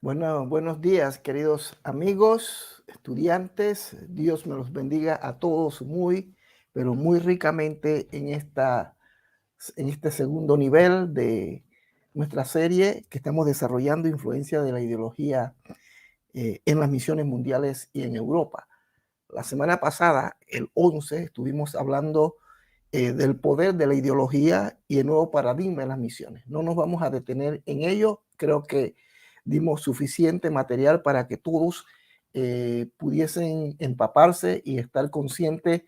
Bueno, buenos días, queridos amigos, estudiantes. Dios me los bendiga a todos muy, pero muy ricamente en este segundo nivel de nuestra serie que estamos desarrollando, influencia de la ideología en las misiones mundiales y en Europa. La semana pasada, el 11, estuvimos hablando del poder de la ideología y el nuevo paradigma en las misiones. No nos vamos a detener en ello. Creo que dimos suficiente material para que todos pudiesen empaparse y estar conscientes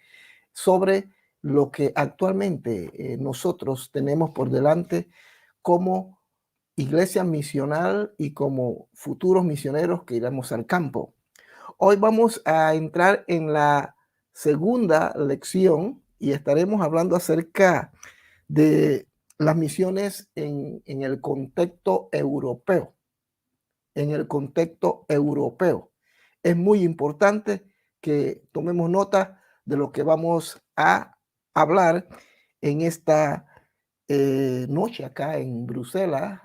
sobre lo que actualmente nosotros tenemos por delante como iglesia misional y como futuros misioneros que iremos al campo. Hoy vamos a entrar en la segunda lección y estaremos hablando acerca de las misiones en el contexto europeo. En el contexto europeo. Es muy importante que tomemos nota de lo que vamos a hablar en esta noche acá en Bruselas,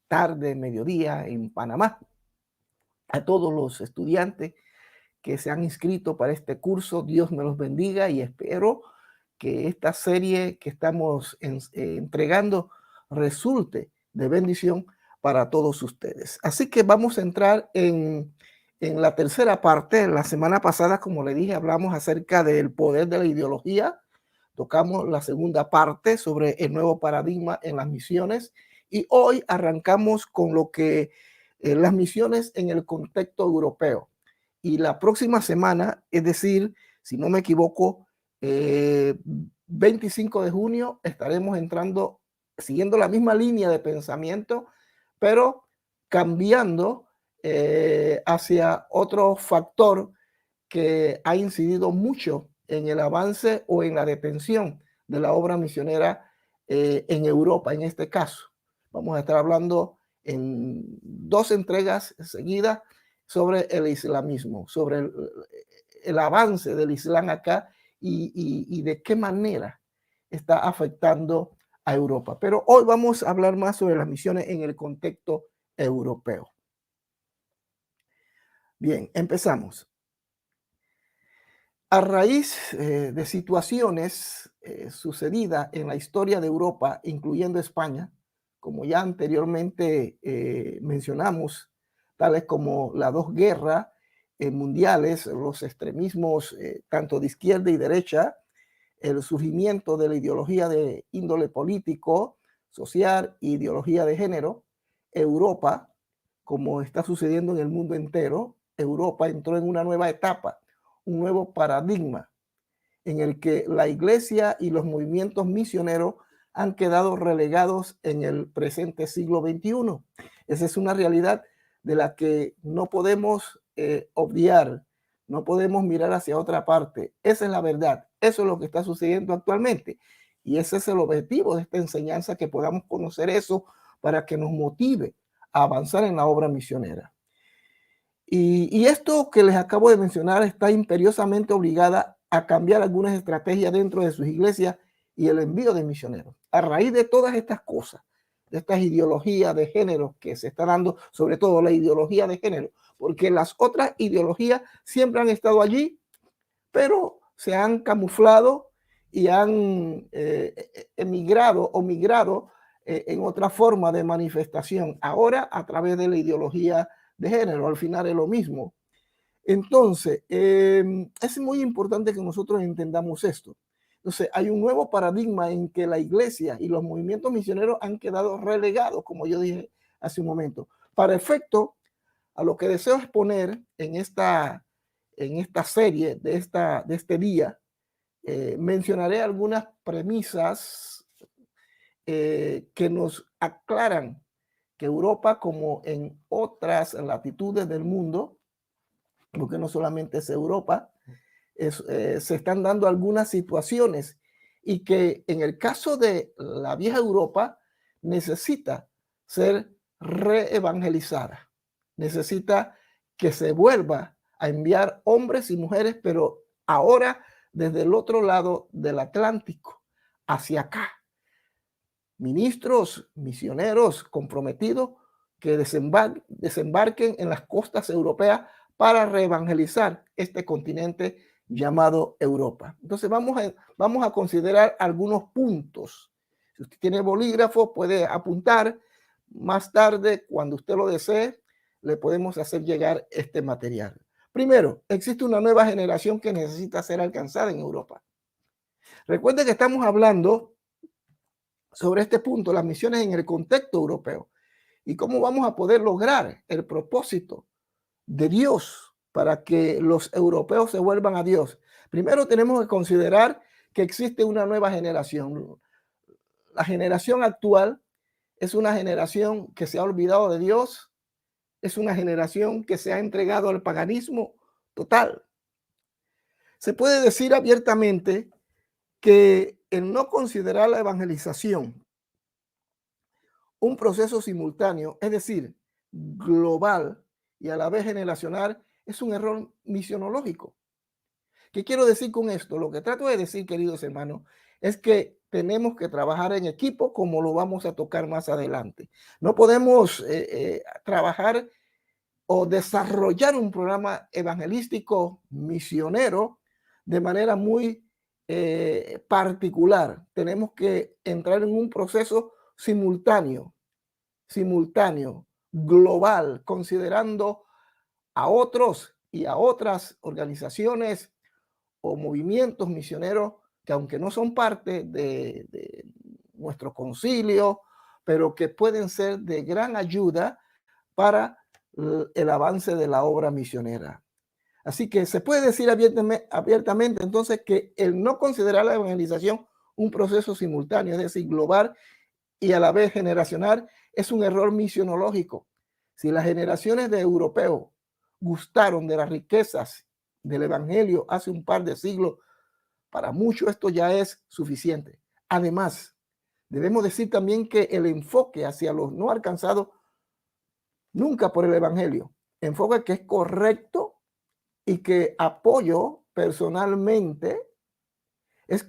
tarde, mediodía en Panamá. A todos los estudiantes que se han inscrito para este curso. Dios me los bendiga y espero que esta serie que estamos entregando resulte de bendición para todos ustedes. Así que vamos a entrar en la tercera parte. La semana pasada, como le dije, hablamos acerca del poder de la ideología. Tocamos la segunda parte sobre el nuevo paradigma en las misiones y hoy arrancamos con lo que las misiones en el contexto europeo. Y la próxima semana, es decir, si no me equivoco, 25 de junio, estaremos entrando, siguiendo la misma línea de pensamiento, pero cambiando hacia otro factor que ha incidido mucho en el avance o en la detención de la obra misionera en Europa, en este caso. Vamos a estar hablando en dos entregas seguidas sobre el islamismo, sobre el avance del Islam acá y de qué manera está afectando a Europa. Pero hoy vamos a hablar más sobre las misiones en el contexto europeo. Bien, empezamos. A raíz de situaciones sucedidas en la historia de Europa, incluyendo España, como ya anteriormente mencionamos, tales como las dos guerras mundiales, los extremismos tanto de izquierda y derecha, el surgimiento de la ideología de índole político, social, ideología de género, Europa, como está sucediendo en el mundo entero, Europa entró en una nueva etapa, un nuevo paradigma en el que la iglesia y los movimientos misioneros han quedado relegados en el presente siglo XXI. Esa es una realidad de la que no podemos obviar, no podemos mirar hacia otra parte. Esa es la verdad, eso es lo que está sucediendo actualmente. Y ese es el objetivo de esta enseñanza, que podamos conocer eso para que nos motive a avanzar en la obra misionera. Y esto que les acabo de mencionar está imperiosamente obligada a cambiar algunas estrategias dentro de sus iglesias y el envío de misioneros. A raíz de todas estas cosas, de estas ideologías de género que se está dando, sobre todo la ideología de género, porque las otras ideologías siempre han estado allí, pero se han camuflado y han emigrado o migrado en otra forma de manifestación. Ahora a través de la ideología de género, al final es lo mismo. Entonces, es muy importante que nosotros entendamos esto. Entonces, hay un nuevo paradigma en que la iglesia y los movimientos misioneros han quedado relegados, como yo dije hace un momento. Para efecto, a lo que deseo exponer en esta serie de este día, mencionaré algunas premisas que nos aclaran que Europa, como en otras latitudes del mundo, porque no solamente es Europa, se están dando algunas situaciones y que en el caso de la vieja Europa necesita ser reevangelizada, necesita que se vuelva a enviar hombres y mujeres, pero ahora desde el otro lado del Atlántico, hacia acá. Ministros, misioneros comprometidos que desembarquen en las costas europeas para reevangelizar este continente llamado Europa. Entonces vamos a considerar algunos puntos. Si usted tiene bolígrafo, puede apuntar. Más tarde, cuando usted lo desee, le podemos hacer llegar este material. Primero, existe una nueva generación que necesita ser alcanzada en Europa. Recuerde que estamos hablando sobre este punto, las misiones en el contexto europeo y cómo vamos a poder lograr el propósito de Dios para que los europeos se vuelvan a Dios. Primero tenemos que considerar que existe una nueva generación. La generación actual es una generación que se ha olvidado de Dios, es una generación que se ha entregado al paganismo total. Se puede decir abiertamente que el no considerar la evangelización un proceso simultáneo, es decir, global y a la vez generacional, es un error misionológico. ¿Qué quiero decir con esto? Lo que trato de decir, queridos hermanos, es que tenemos que trabajar en equipo como lo vamos a tocar más adelante. No podemos trabajar o desarrollar un programa evangelístico misionero de manera muy particular. Tenemos que entrar en un proceso simultáneo, global, considerando a otros y a otras organizaciones o movimientos misioneros que aunque no son parte de nuestro concilio, pero que pueden ser de gran ayuda para el avance de la obra misionera. Así que se puede decir abiertamente entonces que el no considerar la evangelización un proceso simultáneo, es decir, global y a la vez generacional, es un error misionológico. Si las generaciones de europeos gustaron de las riquezas del evangelio hace un par de siglos, para muchos esto ya es suficiente. Además, debemos decir también que el enfoque hacia los no alcanzados nunca por el evangelio, enfoque que es correcto y que apoyo personalmente, es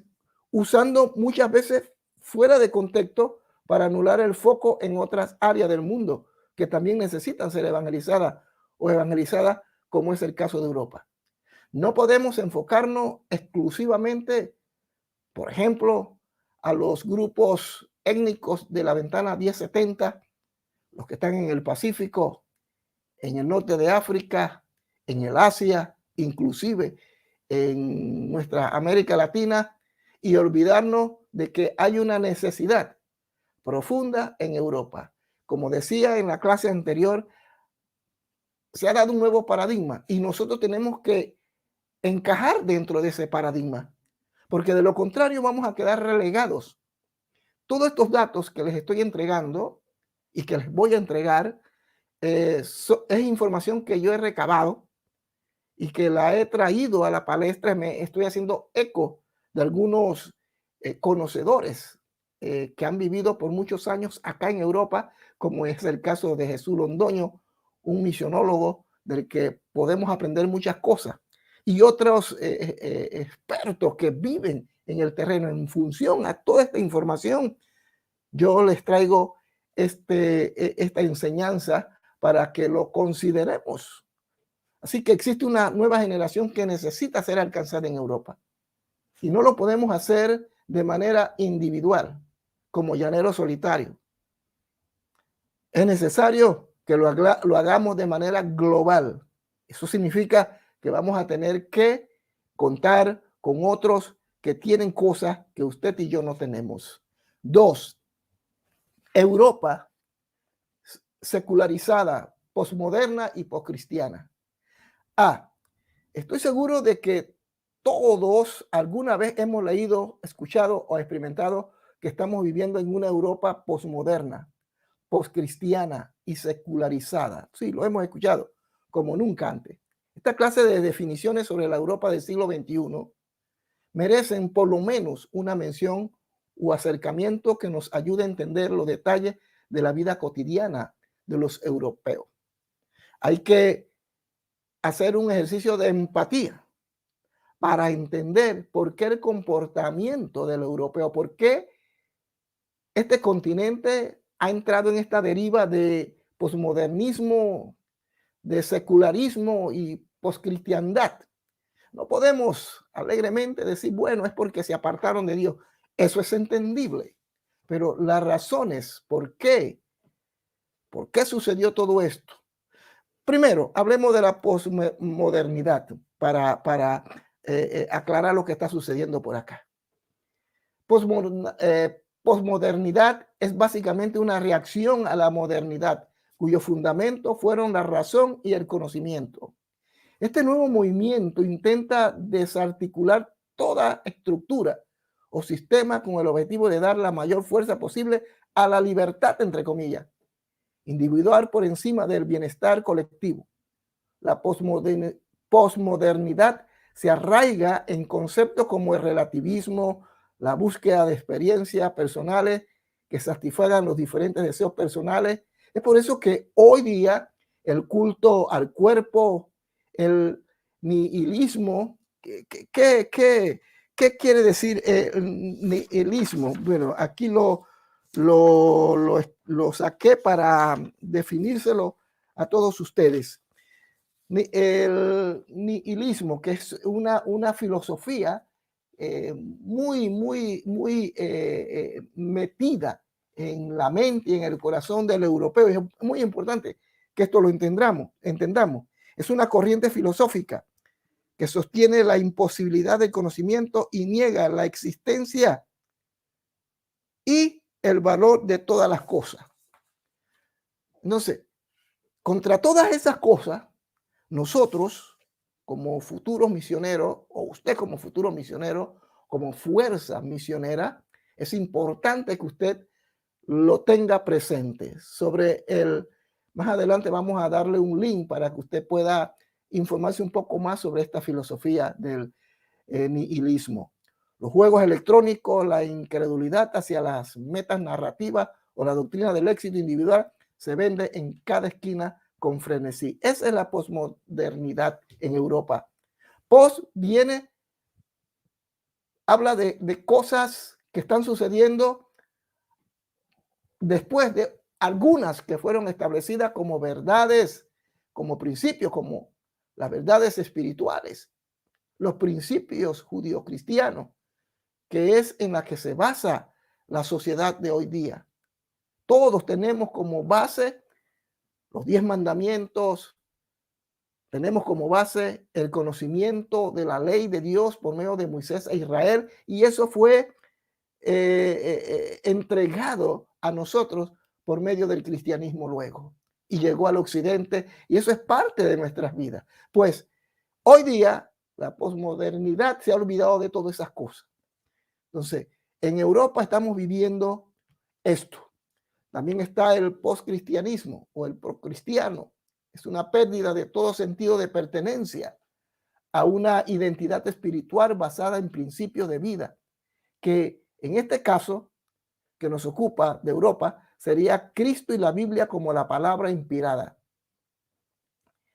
usando muchas veces fuera de contexto para anular el foco en otras áreas del mundo que también necesitan ser evangelizadas o evangelizadas, como es el caso de Europa. No podemos enfocarnos exclusivamente, por ejemplo, a los grupos étnicos de la ventana 1070, los que están en el Pacífico, en el norte de África, en el Asia, inclusive en nuestra América Latina, y olvidarnos de que hay una necesidad profunda en Europa. Como decía en la clase anterior, se ha dado un nuevo paradigma y nosotros tenemos que encajar dentro de ese paradigma, porque de lo contrario vamos a quedar relegados. Todos estos datos que les estoy entregando y que les voy a entregar es información que yo he recabado y que la he traído a la palestra. Me estoy haciendo eco de algunos conocedores que han vivido por muchos años acá en Europa, como es el caso de Jesús Londoño, un misionólogo del que podemos aprender muchas cosas, y otros expertos que viven en el terreno. En función a toda esta información, yo les traigo esta enseñanza para que lo consideremos. Así que existe una nueva generación que necesita ser alcanzada en Europa. Y no lo podemos hacer de manera individual, como llanero solitario. Es necesario que lo hagamos de manera global. Eso significa que vamos a tener que contar con otros que tienen cosas que usted y yo no tenemos. 2. Europa secularizada, posmoderna y poscristiana. Estoy seguro de que todos alguna vez hemos leído, escuchado o experimentado que estamos viviendo en una Europa posmoderna, poscristiana y secularizada. Sí, lo hemos escuchado como nunca antes. Esta clase de definiciones sobre la Europa del siglo XXI merecen por lo menos una mención o acercamiento que nos ayude a entender los detalles de la vida cotidiana de los europeos. Hay que hacer un ejercicio de empatía para entender por qué el comportamiento del europeo, por qué este continente ha entrado en esta deriva de posmodernismo, de secularismo y poscristiandad. No podemos alegremente decir, bueno, es porque se apartaron de Dios. Eso es entendible. Pero las razones por qué sucedió todo esto. Primero, hablemos de la posmodernidad para aclarar lo que está sucediendo por acá. Posmodernidad es básicamente una reacción a la modernidad, cuyo fundamento fueron la razón y el conocimiento. Este nuevo movimiento intenta desarticular toda estructura o sistema con el objetivo de dar la mayor fuerza posible a la libertad, entre comillas, individual por encima del bienestar colectivo. La posmodernidad se arraiga en conceptos como el relativismo, la búsqueda de experiencias personales que satisfagan los diferentes deseos personales. Es por eso que hoy día el culto al cuerpo, el nihilismo, ¿qué quiere decir nihilismo? Bueno, aquí lo saqué para definírselo a todos ustedes. El nihilismo, que es una filosofía muy metida en la mente y en el corazón del europeo. Es muy importante que esto lo entendamos. Es una corriente filosófica que sostiene la imposibilidad del conocimiento y niega la existencia y el valor de todas las cosas. Entonces, contra todas esas cosas, nosotros, como futuros misioneros, o usted como futuro misionero, como fuerza misionera, es importante que usted lo tenga presente. Más adelante vamos a darle un link para que usted pueda informarse un poco más sobre esta filosofía del nihilismo. Los juegos electrónicos, la incredulidad hacia las metas narrativas o la doctrina del éxito individual se vende en cada esquina con frenesí. Esa es la posmodernidad en Europa. Post habla de cosas que están sucediendo después de algunas que fueron establecidas como verdades, como principios, como las verdades espirituales, los principios judío-cristianos, que es en la que se basa la sociedad de hoy día. Todos tenemos como base los 10 mandamientos, tenemos como base el conocimiento de la ley de Dios por medio de Moisés e Israel, y eso fue entregado a nosotros por medio del cristianismo luego, y llegó al occidente, y eso es parte de nuestras vidas. Pues hoy día la posmodernidad se ha olvidado de todas esas cosas. Entonces, en Europa estamos viviendo esto. También está el postcristianismo o el procristiano. Es una pérdida de todo sentido de pertenencia a una identidad espiritual basada en principios de vida, que en este caso que nos ocupa de Europa sería Cristo y la Biblia como la palabra inspirada.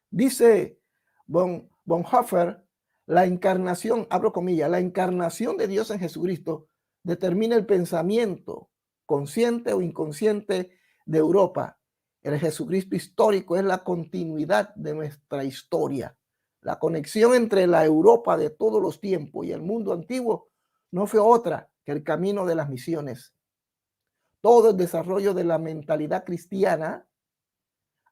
Dice Bonhoeffer, la encarnación, abro comillas, la encarnación de Dios en Jesucristo determina el pensamiento consciente o inconsciente de Europa. El Jesucristo histórico es la continuidad de nuestra historia. La conexión entre la Europa de todos los tiempos y el mundo antiguo no fue otra que el camino de las misiones. Todo el desarrollo de la mentalidad cristiana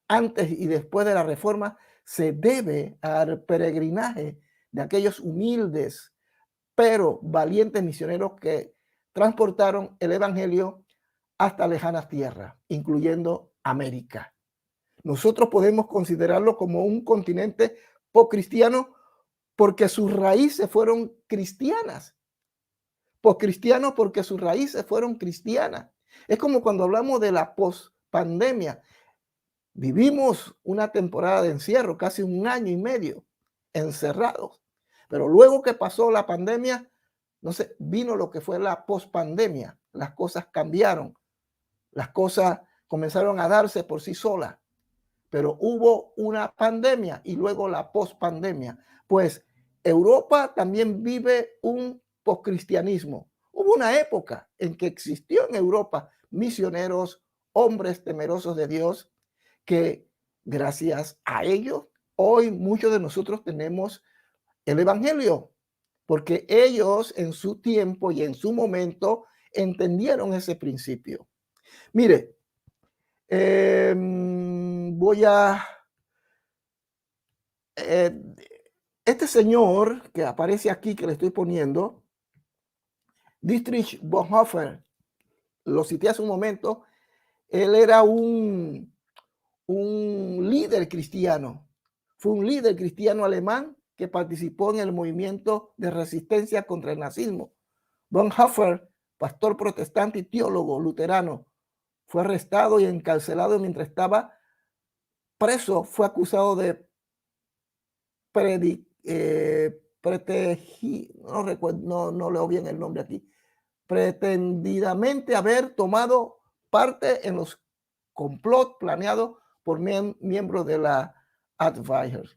antes y después de la Reforma se debe al peregrinaje de aquellos humildes pero valientes misioneros que transportaron el evangelio hasta lejanas tierras, incluyendo América. Nosotros podemos considerarlo como un continente post-cristiano porque sus raíces fueron cristianas. Post-cristiano porque sus raíces fueron cristianas. Es como cuando hablamos de la post-pandemia. Vivimos una temporada de encierro, casi un año y medio encerrados. Pero luego que pasó la pandemia, no sé, vino lo que fue la pospandemia. Las cosas cambiaron. Las cosas comenzaron a darse por sí solas. Pero hubo una pandemia y luego la pospandemia. Pues Europa también vive un poscristianismo. Hubo una época en que existió en Europa misioneros, hombres temerosos de Dios, que gracias a ellos, hoy muchos de nosotros tenemos el Evangelio, porque ellos en su tiempo y en su momento entendieron ese principio. Mire, voy a... eh, este señor que aparece aquí, que le estoy poniendo, Dietrich Bonhoeffer, lo cité hace un momento, él era un líder cristiano. Fue un líder cristiano alemán que participó en el movimiento de resistencia contra el nazismo. Bonhoeffer, pastor protestante y teólogo luterano, fue arrestado y encarcelado mientras estaba preso. Fue acusado de no recuerdo, no leo bien el nombre aquí, pretendidamente haber tomado parte en los complot planeados por miembros de la Advisor.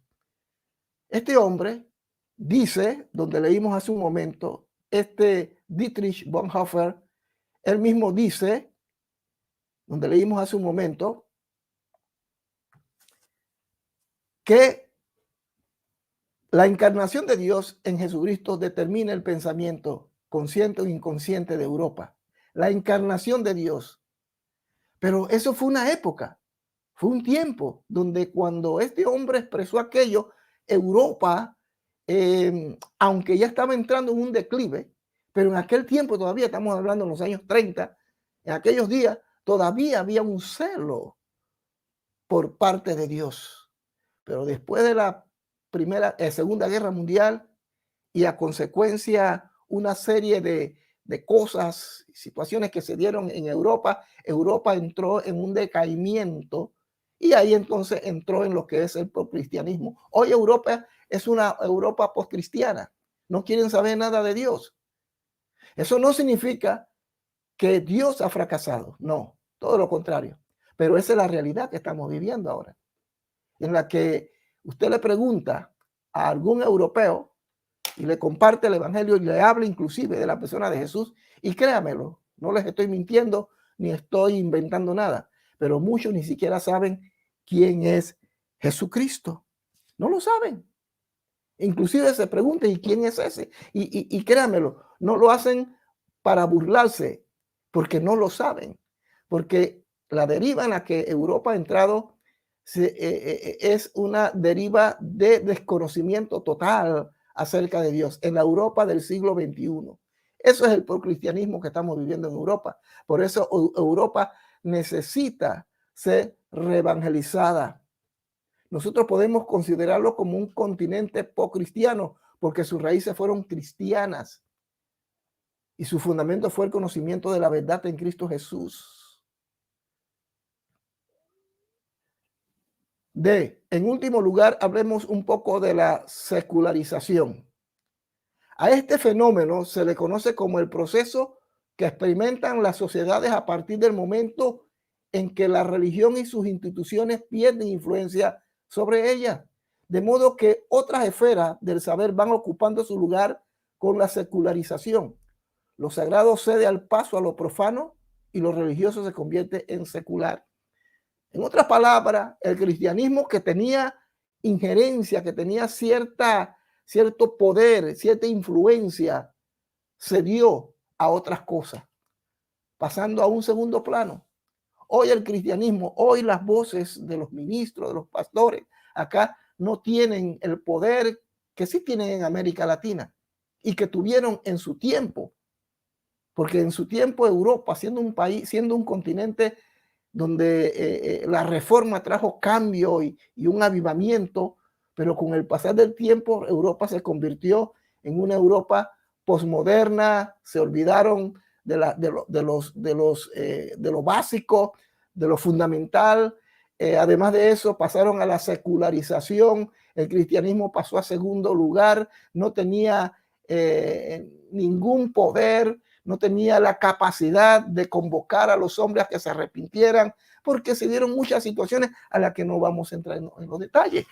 Este hombre dice, donde leímos hace un momento, este Dietrich Bonhoeffer, él mismo dice, donde leímos hace un momento, que la encarnación de Dios en Jesucristo determina el pensamiento consciente o inconsciente de Europa. La encarnación de Dios. Pero eso fue una época, fue un tiempo donde cuando este hombre expresó aquello, Europa, aunque ya estaba entrando en un declive, pero en aquel tiempo todavía, estamos hablando en los años 30, en aquellos días, todavía había un celo por parte de Dios. Pero después de la Segunda Guerra Mundial y a consecuencia una serie de cosas, situaciones que se dieron en Europa, Europa entró en un decaimiento y ahí entonces entró en lo que es el cristianismo. Hoy Europa es una Europa postcristiana, no quieren saber nada de Dios. Eso no significa que Dios ha fracasado, no, todo lo contrario. Pero esa es la realidad que estamos viviendo ahora, en la que usted le pregunta a algún europeo y le comparte el evangelio y le habla inclusive de la persona de Jesús, y créamelo, no les estoy mintiendo ni estoy inventando nada, pero muchos ni siquiera saben quién es Jesucristo. No lo saben. Inclusive se preguntan, ¿y quién es ese? Y créamelo, no lo hacen para burlarse, porque no lo saben, porque la deriva en la que Europa ha entrado es una deriva de desconocimiento total acerca de Dios en la Europa del siglo XXI. Eso es el cristianismo que estamos viviendo en Europa. Por eso Europa necesita ser reevangelizada. Nosotros podemos considerarlo como un continente post-cristiano porque sus raíces fueron cristianas y su fundamento fue el conocimiento de la verdad en Cristo Jesús. En último lugar, hablemos un poco de la secularización. A este fenómeno se le conoce como el proceso que experimentan las sociedades a partir del momento en que la religión y sus instituciones pierden influencia sobre ella, de modo que otras esferas del saber van ocupando su lugar con la secularización. Lo sagrado cede al paso a lo profano y lo religioso se convierte en secular. En otras palabras, el cristianismo que tenía injerencia, que tenía cierto poder, cierta influencia, se dio a otras cosas, pasando a un segundo plano. Hoy el cristianismo, hoy las voces de los ministros, de los pastores, acá no tienen el poder que sí tienen en América Latina y que tuvieron en su tiempo, porque en su tiempo Europa, siendo un país, siendo un continente donde la reforma trajo cambio y un avivamiento, pero con el pasar del tiempo Europa se convirtió en una Europa posmoderna, se olvidaron de lo básico, de lo fundamental. Además de eso, pasaron a la secularización, el cristianismo pasó a segundo lugar, no tenía ningún poder, no tenía la capacidad de convocar a los hombres a que se arrepintieran, porque se dieron muchas situaciones a las que no vamos a entrar en los detalles.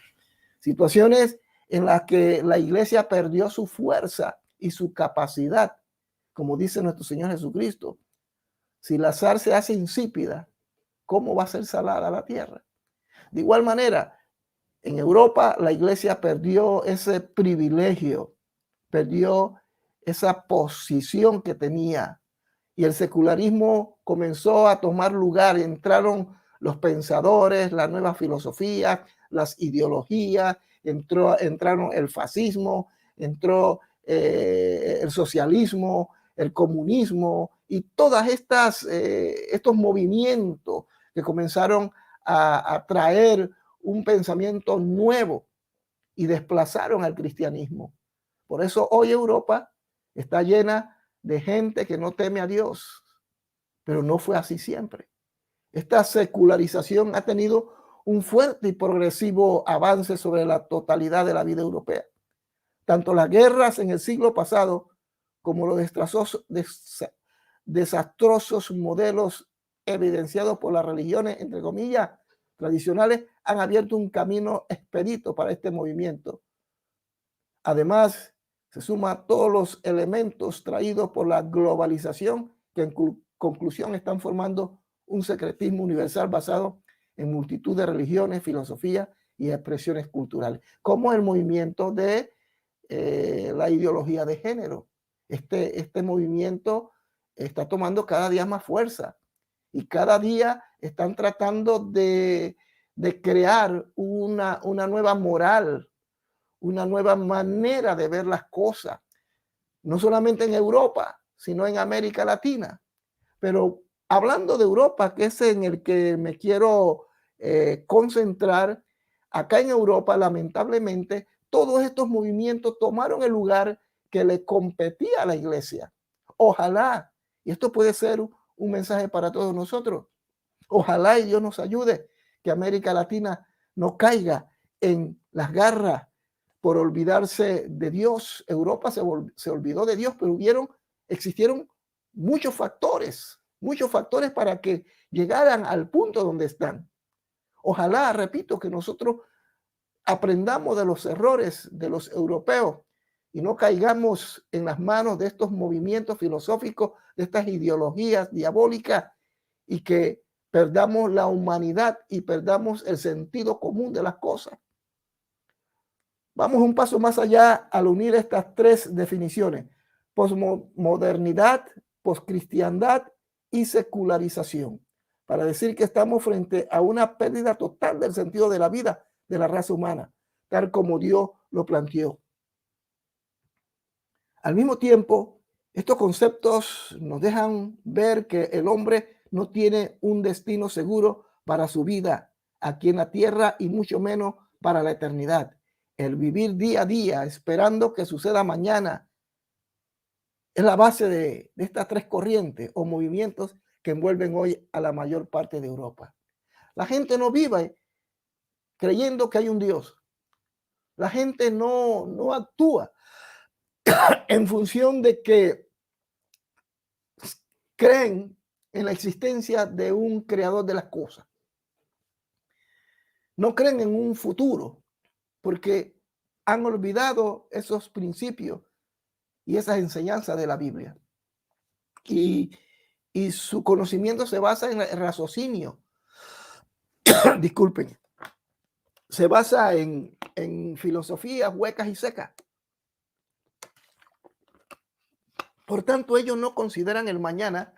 Situaciones en las que la iglesia perdió su fuerza y su capacidad, como dice nuestro Señor Jesucristo. Si la sal se hace insípida, ¿cómo va a ser salada la tierra? De igual manera, en Europa la iglesia perdió ese privilegio, perdió esa posición que tenía y el secularismo comenzó a tomar lugar. Entraron los pensadores, la nueva filosofía, las ideologías, entraron el fascismo, entró el socialismo, el comunismo y todas estos movimientos que comenzaron a traer un pensamiento nuevo y desplazaron al cristianismo. Por eso hoy Europa está llena de gente que no teme a Dios, pero no fue así siempre. Esta secularización ha tenido un fuerte y progresivo avance sobre la totalidad de la vida europea. Tanto las guerras en el siglo pasado como los desastrosos modelos evidenciados por las religiones, entre comillas, tradicionales, han abierto un camino expedito para este movimiento. Además, se suma todos los elementos traídos por la globalización que en conclusión están formando un secretismo universal basado en multitud de religiones, filosofías y expresiones culturales, como el movimiento de la ideología de género. Este movimiento está tomando cada día más fuerza y cada día están tratando de crear una nueva moral, una nueva manera de ver las cosas, no solamente en Europa, sino en América Latina. Pero hablando de Europa, que es en el que me quiero concentrar, acá en Europa, lamentablemente, todos estos movimientos tomaron el lugar que le competía a la iglesia. Ojalá, y esto puede ser un mensaje para todos nosotros, ojalá y Dios nos ayude que América Latina no caiga en las garras por olvidarse de Dios. Europa se olvidó de Dios, pero existieron muchos factores para que llegaran al punto donde están. Ojalá, repito, que nosotros aprendamos de los errores de los europeos y no caigamos en las manos de estos movimientos filosóficos, de estas ideologías diabólicas y que perdamos la humanidad y perdamos el sentido común de las cosas. Vamos un paso más allá al unir estas tres definiciones: posmodernidad, poscristiandad y secularización, para decir que estamos frente a una pérdida total del sentido de la vida de la raza humana, tal como Dios lo planteó. Al mismo tiempo, estos conceptos nos dejan ver que el hombre no tiene un destino seguro para su vida aquí en la tierra y mucho menos para la eternidad. El vivir día a día esperando que suceda mañana es la base de estas tres corrientes o movimientos que envuelven hoy a la mayor parte de Europa. La gente no vive creyendo que hay un Dios. La gente no actúa en función de que creen en la existencia de un creador de las cosas. No creen en un futuro porque han olvidado esos principios y esas enseñanzas de la Biblia. Y su conocimiento se basa en el raciocinio. Disculpen. Se basa en filosofías huecas y secas. Por tanto, ellos no consideran el mañana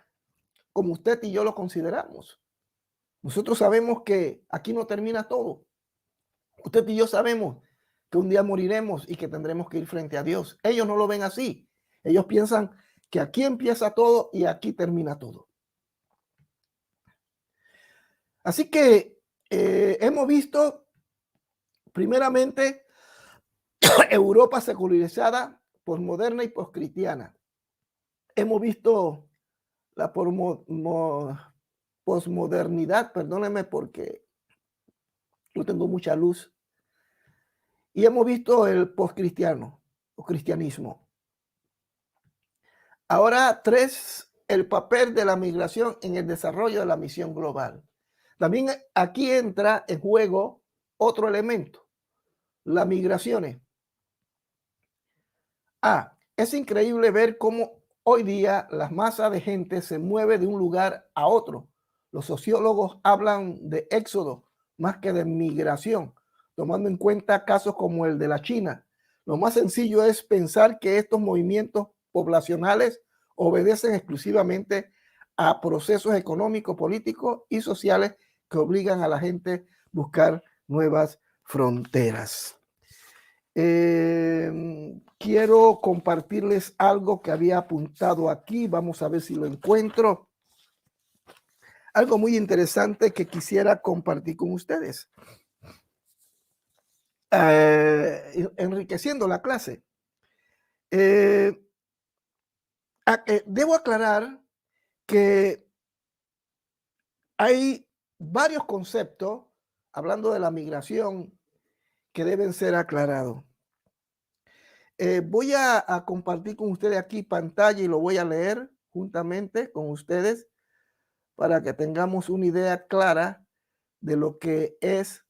como usted y yo lo consideramos. Nosotros sabemos que aquí no termina todo. Usted y yo sabemos que un día moriremos y que tendremos que ir frente a Dios. Ellos no lo ven así. Ellos piensan que aquí empieza todo y aquí termina todo. Así que hemos visto primeramente Europa secularizada, posmoderna y poscristiana. Hemos visto la posmodernidad, perdónenme porque no tengo mucha luz, y hemos visto el poscristiano o cristianismo. Ahora, el papel de la migración en el desarrollo de la misión global. También aquí entra en juego otro elemento, las migraciones. Es increíble ver cómo hoy día las masas de gente se mueve de un lugar a otro. Los sociólogos hablan de éxodo más que de migración, tomando en cuenta casos como el de la China. Lo más sencillo es pensar que estos movimientos poblacionales obedecen exclusivamente a procesos económicos, políticos y sociales que obligan a la gente a buscar nuevas fronteras. Quiero compartirles algo que había apuntado aquí. Vamos a ver si lo encuentro. Algo muy interesante que quisiera compartir con ustedes. Enriqueciendo la clase. Debo aclarar que hay varios conceptos, hablando de la migración, que deben ser aclarados. Voy a compartir con ustedes aquí pantalla y lo voy a leer juntamente con ustedes para que tengamos una idea clara de lo que es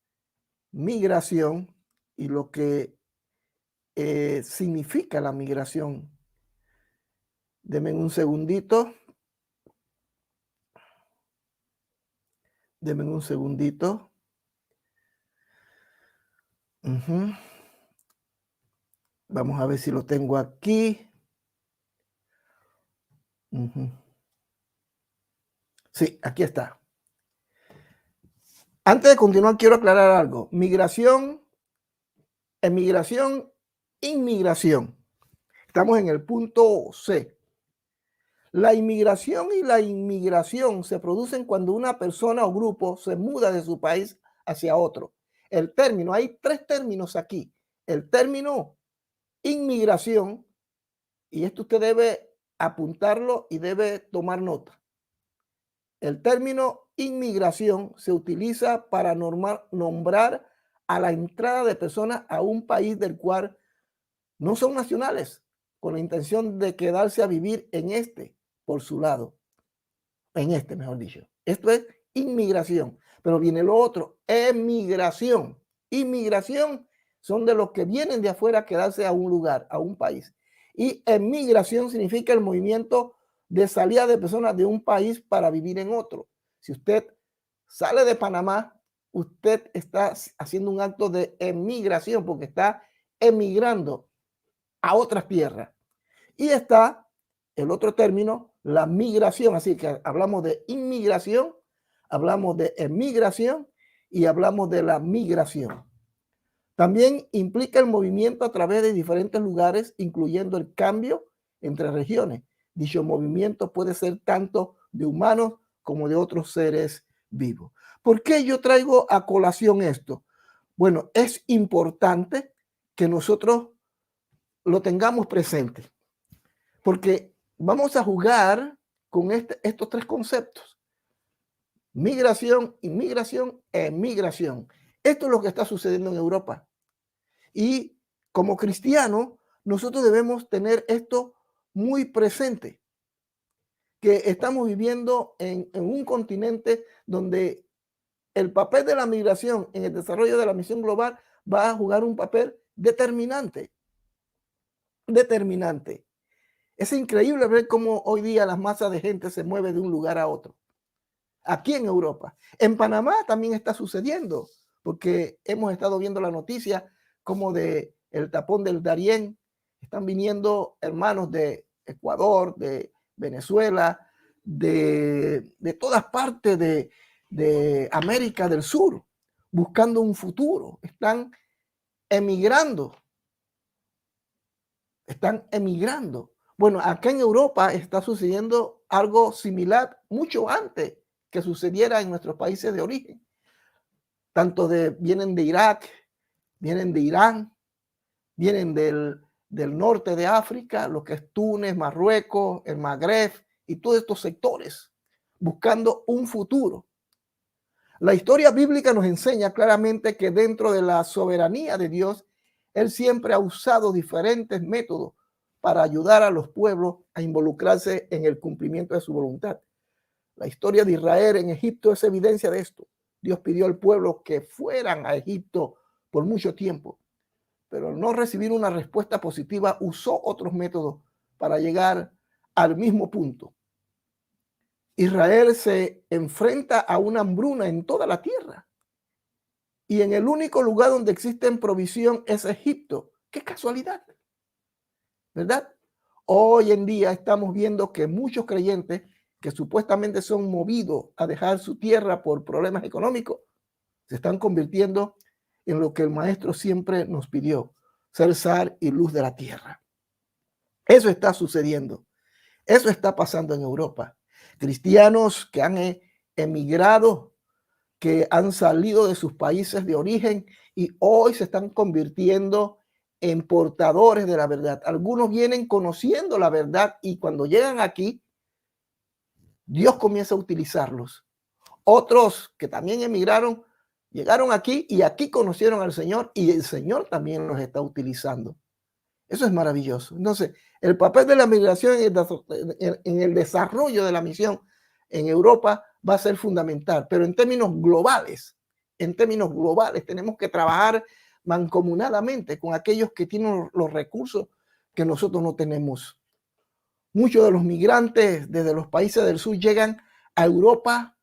migración y lo que significa la migración. Denme un segundito. Denme un segundito. Vamos a ver si lo tengo aquí. Sí, aquí está. Antes de continuar, quiero aclarar algo. Migración, emigración, inmigración. Estamos en el punto C. La inmigración y la inmigración se producen cuando una persona o grupo se muda de su país hacia otro. El término, hay tres términos aquí. El término inmigración, y esto usted debe apuntarlo y debe tomar nota. El término inmigración se utiliza para nombrar a la entrada de personas a un país del cual no son nacionales, con la intención de quedarse a vivir en este, por su lado, en este, mejor dicho. Esto es inmigración, pero viene lo otro, emigración. Inmigración son de los que vienen de afuera a quedarse a un lugar, a un país. Y emigración significa el movimiento de salida de personas de un país para vivir en otro. Si usted sale de Panamá, usted está haciendo un acto de emigración porque está emigrando a otras tierras. Y está el otro término, la migración. Así que hablamos de inmigración, hablamos de emigración y hablamos de la migración. También implica el movimiento a través de diferentes lugares, incluyendo el cambio entre regiones. Dicho movimiento puede ser tanto de humanos como de otros seres vivos. ¿Por qué yo traigo a colación esto? Bueno, es importante que nosotros lo tengamos presente, porque vamos a jugar con estos tres conceptos: migración, inmigración, emigración. Esto es lo que está sucediendo en Europa. Y como cristianos, nosotros debemos tener esto muy presente, que estamos viviendo en un continente donde el papel de la migración en el desarrollo de la misión global va a jugar un papel determinante. Determinante. Es increíble ver cómo hoy día las masas de gente se mueven de un lugar a otro. Aquí en Europa. En Panamá también está sucediendo, porque hemos estado viendo la noticia como de el tapón del Darién. Están viniendo hermanos de Ecuador, de Venezuela, de todas partes de América del Sur, buscando un futuro. Están emigrando. Están emigrando. Bueno, acá en Europa está sucediendo algo similar mucho antes que sucediera en nuestros países de origen. Vienen de Irak, vienen de Irán, vienen del norte de África, lo que es Túnez, Marruecos, el Magreb y todos estos sectores, buscando un futuro. La historia bíblica nos enseña claramente que dentro de la soberanía de Dios, Él siempre ha usado diferentes métodos para ayudar a los pueblos a involucrarse en el cumplimiento de su voluntad. La historia de Israel en Egipto es evidencia de esto. Dios pidió al pueblo que fueran a Egipto por mucho tiempo, pero al no recibir una respuesta positiva, usó otros métodos para llegar al mismo punto. Israel se enfrenta a una hambruna en toda la tierra. y en el único lugar donde existe provisión es Egipto. ¡Qué casualidad! ¿Verdad? Hoy en día estamos viendo que muchos creyentes que supuestamente son movidos a dejar su tierra por problemas económicos, se están convirtiendo en lo que el maestro siempre nos pidió, ser sal y luz de la tierra. Eso está sucediendo. Eso está pasando en Europa. Cristianos que han emigrado, que han salido de sus países de origen y hoy se están convirtiendo en portadores de la verdad. Algunos vienen conociendo la verdad y cuando llegan aquí, Dios comienza a utilizarlos. Otros que también emigraron, llegaron aquí y aquí conocieron al Señor y el Señor también los está utilizando. Eso es maravilloso. Entonces, el papel de la migración en el desarrollo de la misión en Europa va a ser fundamental, pero en términos globales, tenemos que trabajar mancomunadamente con aquellos que tienen los recursos que nosotros no tenemos. Muchos de los migrantes desde los países del sur llegan a Europa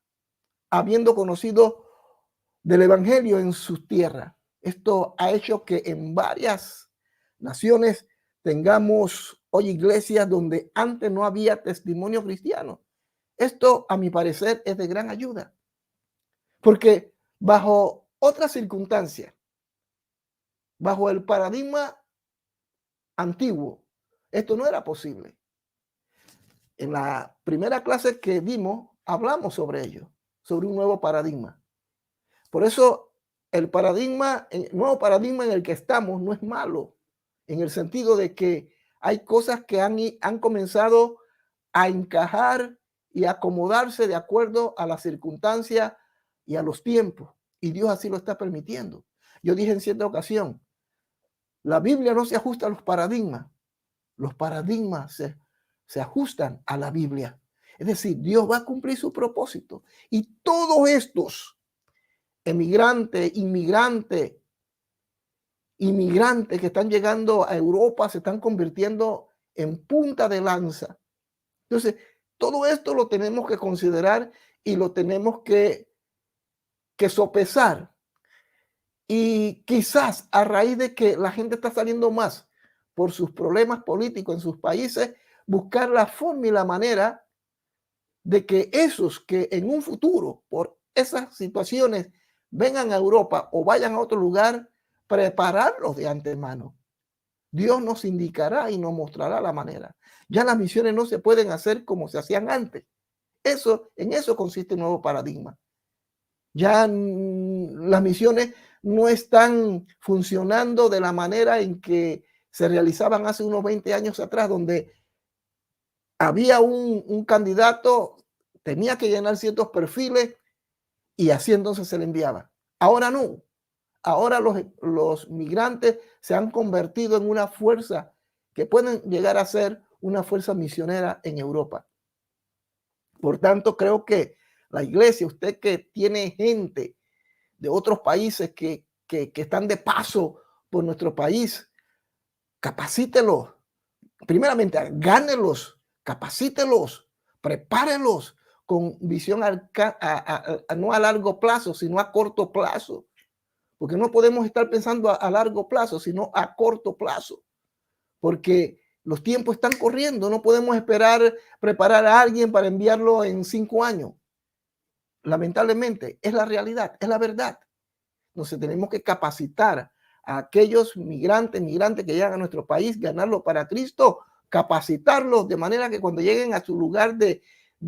habiendo conocido del evangelio en sus tierras. Esto ha hecho que en varias naciones tengamos hoy iglesias donde antes no había testimonio cristiano. Esto, a mi parecer, es de gran ayuda, porque bajo otras circunstancias, bajo el paradigma antiguo, esto no era posible. En la primera clase que dimos, hablamos sobre ello, sobre un nuevo paradigma. Por eso el nuevo paradigma en el que estamos no es malo, en el sentido de que hay cosas que han comenzado a encajar y acomodarse de acuerdo a las circunstancias y a los tiempos. Y Dios así lo está permitiendo. Yo dije en cierta ocasión, la Biblia no se ajusta a los paradigmas se ajustan a la Biblia. Es decir, Dios va a cumplir su propósito. Y todos estos emigrantes, inmigrantes que están llegando a Europa se están convirtiendo en punta de lanza. Entonces, todo esto lo tenemos que considerar y lo tenemos que sopesar. Y quizás a raíz de que la gente está saliendo más por sus problemas políticos en sus países, buscar la forma y la manera de que esos que en un futuro, por esas situaciones, vengan a Europa o vayan a otro lugar, prepararlos de antemano. Dios nos indicará y nos mostrará la manera. Ya las misiones no se pueden hacer como se hacían antes. En eso consiste el nuevo paradigma. Ya las misiones no están funcionando de la manera en que se realizaban hace unos 20 años atrás, donde había un candidato, tenía que llenar ciertos perfiles y así entonces se le enviaba. Ahora no. Ahora los migrantes se han convertido en una fuerza que pueden llegar a ser una fuerza misionera en Europa. Por tanto, creo que la iglesia, usted que tiene gente de otros países que están de paso por nuestro país, capacítelos. Primeramente, gánelos, capacítelos, prepárenlos con visión no a largo plazo, sino a corto plazo. Porque no podemos estar pensando a largo plazo, sino a corto plazo. Porque los tiempos están corriendo, no podemos esperar preparar a alguien para enviarlo en 5 años. Lamentablemente, es la realidad, es la verdad. Entonces tenemos que capacitar a aquellos migrantes que llegan a nuestro país, ganarlos para Cristo, capacitarlos de manera que cuando lleguen a su lugar de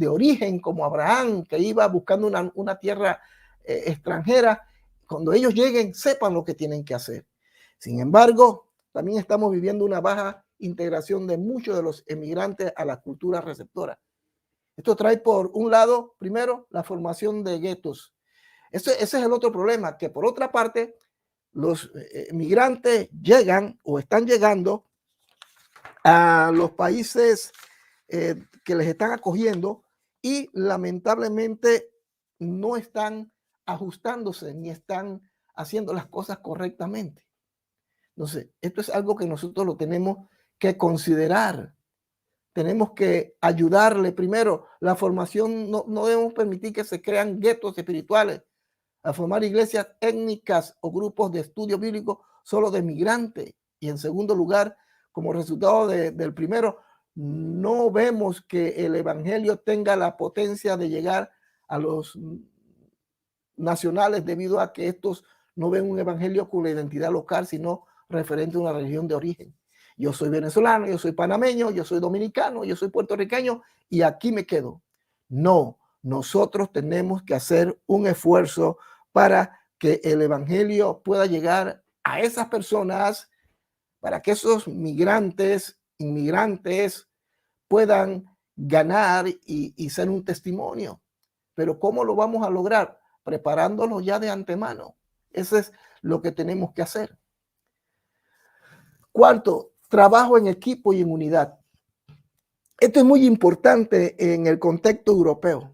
origen, como Abraham, que iba buscando una tierra extranjera, cuando ellos lleguen, sepan lo que tienen que hacer. Sin embargo, también estamos viviendo una baja integración de muchos de los emigrantes a la cultura receptora. Esto trae por un lado, primero, la formación de guetos. Ese es el otro problema, que por otra parte, los migrantes llegan o están llegando a los países que les están acogiendo y lamentablemente no están ajustándose ni están haciendo las cosas correctamente. Entonces, esto es algo que nosotros lo tenemos que considerar. Tenemos que ayudarle. Primero, la formación, no debemos permitir que se crean guetos espirituales. a formar iglesias étnicas o grupos de estudio bíblico solo de migrantes. Y en segundo lugar, como resultado del primero, no vemos que el evangelio tenga la potencia de llegar a los nacionales debido a que estos no ven un evangelio con la identidad local, sino referente a una religión de origen. Yo soy venezolano, yo soy panameño, yo soy dominicano, yo soy puertorriqueño y aquí me quedo. No, nosotros tenemos que hacer un esfuerzo para que el evangelio pueda llegar a esas personas, para que esos migrantes, inmigrantes puedan ganar y ser un testimonio. Pero ¿cómo lo vamos a lograr? Preparándolos ya de antemano. Eso es lo que tenemos que hacer. Cuarto, trabajo en equipo y en unidad. Esto es muy importante en el contexto europeo.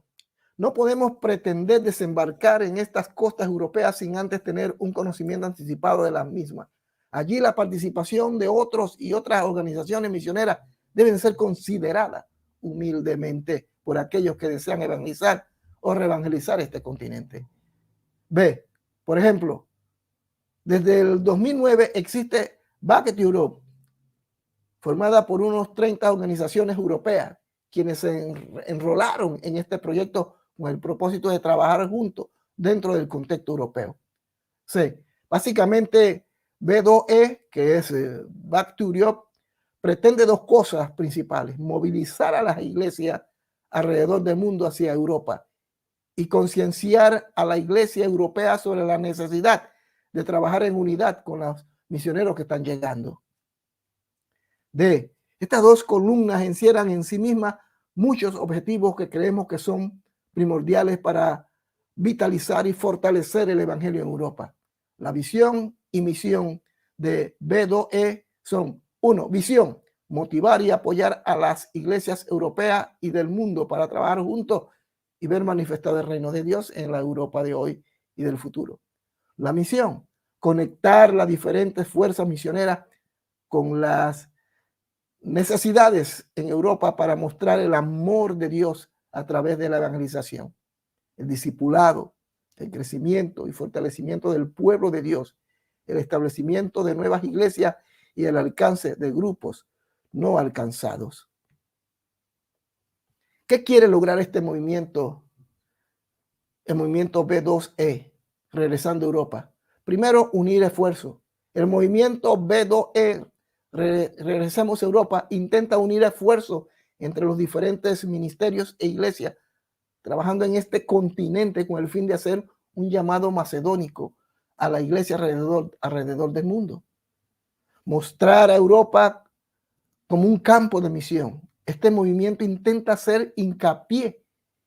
No podemos pretender desembarcar en estas costas europeas sin antes tener un conocimiento anticipado de las mismas. Allí la participación de otros y otras organizaciones misioneras deben ser consideradas humildemente por aquellos que desean evangelizar o reevangelizar este continente. B, por ejemplo, desde el 2009 existe Bucket Europe, formada por unos 30 organizaciones europeas, quienes se enrolaron en este proyecto con el propósito de trabajar juntos dentro del contexto europeo. Sí, básicamente B2E, que es Back to Europe, pretende dos cosas principales: movilizar a las iglesias alrededor del mundo hacia Europa y concienciar a la iglesia europea sobre la necesidad de trabajar en unidad con los misioneros que están llegando. D, estas dos columnas encierran en sí mismas muchos objetivos que creemos que son primordiales para vitalizar y fortalecer el evangelio en Europa. La visión y misión de B2E son: 1. Visión: motivar y apoyar a las iglesias europeas y del mundo para trabajar juntos y ver manifestado el reino de Dios en la Europa de hoy y del futuro. La misión: conectar las diferentes fuerzas misioneras con las necesidades en Europa para mostrar el amor de Dios a través de la evangelización, el discipulado, el crecimiento y fortalecimiento del pueblo de Dios, el establecimiento de nuevas iglesias y el alcance de grupos no alcanzados. ¿Qué quiere lograr este movimiento? El movimiento B2E, regresando a Europa. Primero, unir esfuerzos. El movimiento B2E, regresamos a Europa, intenta unir esfuerzos entre los diferentes ministerios e iglesias, trabajando en este continente con el fin de hacer un llamado macedónico a la iglesia alrededor del mundo. Mostrar a Europa como un campo de misión. Este movimiento intenta hacer hincapié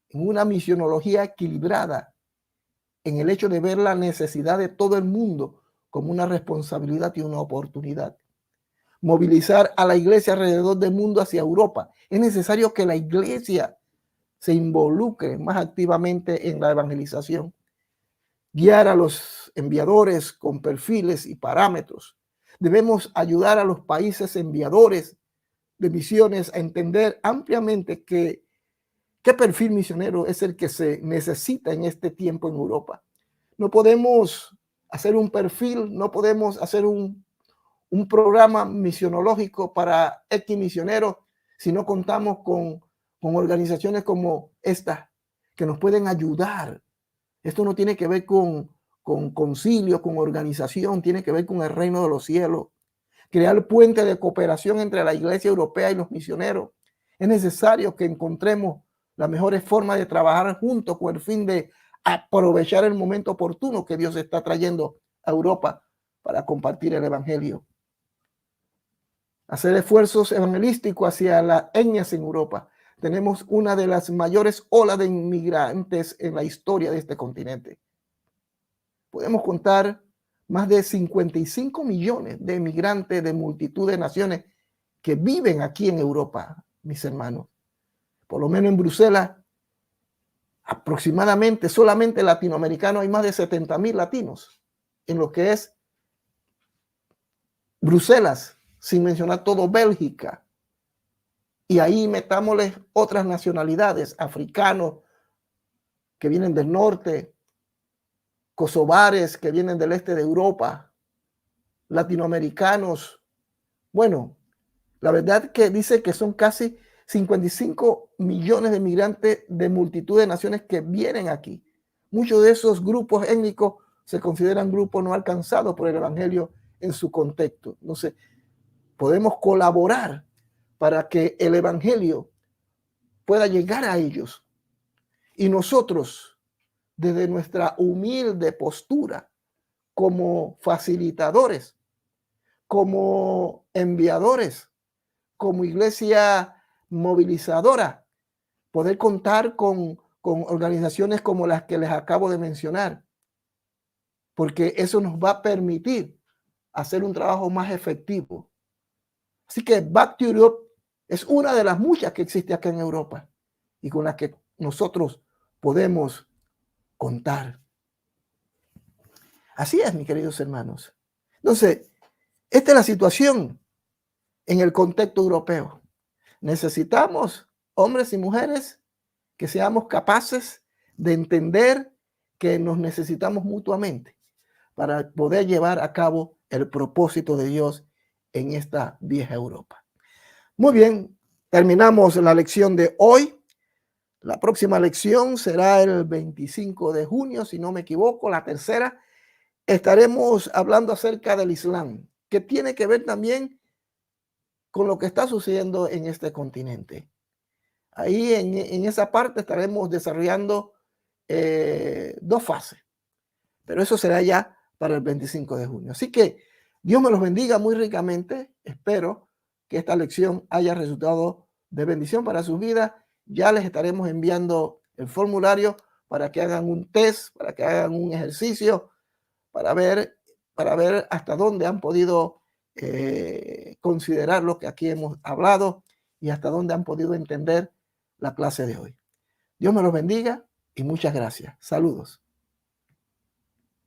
en una misionología equilibrada, en el hecho de ver la necesidad de todo el mundo como una responsabilidad y una oportunidad. Movilizar a la iglesia alrededor del mundo hacia Europa. Es necesario que la iglesia se involucre más activamente en la evangelización. Guiar a los enviadores con perfiles y parámetros. Debemos ayudar a los países enviadores de misiones a entender ampliamente qué perfil misionero es el que se necesita en este tiempo en Europa. No podemos hacer un perfil, no podemos hacer un programa misionológico para X misioneros si no contamos con organizaciones como esta que nos pueden ayudar. Esto no tiene que ver con concilio, con organización, tiene que ver con el reino de los cielos. Crear puentes de cooperación entre la iglesia europea y los misioneros. Es necesario que encontremos las mejores formas de trabajar juntos con el fin de aprovechar el momento oportuno que Dios está trayendo a Europa para compartir el evangelio. Hacer esfuerzos evangelísticos hacia las etnias en Europa. Tenemos una de las mayores olas de inmigrantes en la historia de este continente. Podemos contar más de 55 millones de inmigrantes de multitud de naciones que viven aquí en Europa, mis hermanos. Por lo menos en Bruselas, aproximadamente solamente latinoamericanos, hay más de 70,000 latinos en lo que es Bruselas, sin mencionar todo Bélgica. Y ahí metámosle otras nacionalidades, africanos que vienen del norte, kosovares que vienen del este de Europa, latinoamericanos. Bueno, la verdad que dice que son casi 55 millones de migrantes de multitud de naciones que vienen aquí. Muchos de esos grupos étnicos se consideran grupos no alcanzados por el evangelio en su contexto. Entonces, podemos colaborar para que el evangelio pueda llegar a ellos. Y nosotros, desde nuestra humilde postura como facilitadores, como enviadores, como iglesia movilizadora, poder contar con organizaciones como las que les acabo de mencionar, porque eso nos va a permitir hacer un trabajo más efectivo. Así que Back to Europe es una de las muchas que existe acá en Europa y con las que nosotros podemos contar. Así es, mis queridos hermanos. Entonces, esta es la situación en el contexto europeo. Necesitamos hombres y mujeres que seamos capaces de entender que nos necesitamos mutuamente para poder llevar a cabo el propósito de Dios en esta vieja Europa. Muy bien, terminamos la lección de hoy. La próxima lección será el 25 de junio, si no me equivoco, la tercera. Estaremos hablando acerca del Islam, que tiene que ver también con lo que está sucediendo en este continente. Ahí en esa parte estaremos desarrollando dos fases, pero eso será ya para el 25 de junio. Así que Dios me los bendiga muy ricamente. Espero que esta lección haya resultado de bendición para sus vidas. Ya les estaremos enviando el formulario para que hagan un test, para que hagan un ejercicio, para ver hasta dónde han podido considerar lo que aquí hemos hablado y hasta dónde han podido entender la clase de hoy. Dios me los bendiga y muchas gracias. Saludos.